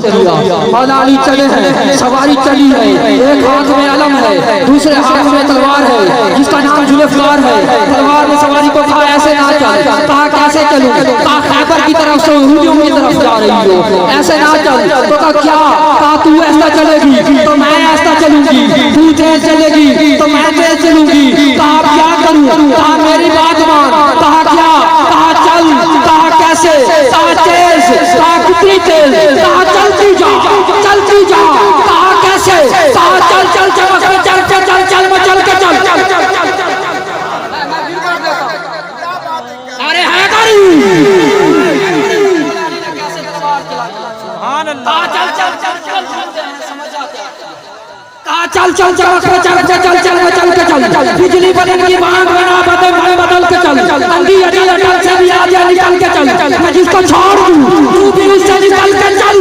मौलानी चले हैं, सवारी चली है, एक हाथ में अलम है, दूसरे हाथ में तलवार है, जिसका नाम जुल्फकार है। तलवार में सवारी को कहा ऐसे ना चल, कहा कैसे चलूं, कहा खैबर की तरफ से हुजूम की तरफ जा रही हो, ऐसे ना चल। तो कहा क्या, कहा तू ऐसा चलेगी तो मैं ऐसा चलूंगी, तू तेज चलेगी तो मैं तेज चलूंगी। कहा क्या करूं, कहा मेरी बात मान। कहा क्या, कहा चल, कहा कैसे, कहा तेज, कहा कितनी तेज, कहा चलती जा, चलती जा। कहा कैसे, कहा चल चल चल चल चल चल चल चल के चल चल चल चल चल। अरे है गाड़ी, कहा चल चल चल चल चल चल चल चल चल चल चल चल चल चल। बिजली बदल बांग बना बदल के चल, अंधी अड़ी अटल से भी आजा निकल के चल। मैं जिसको छोड़ दूं तू भी उससे निकल के चल।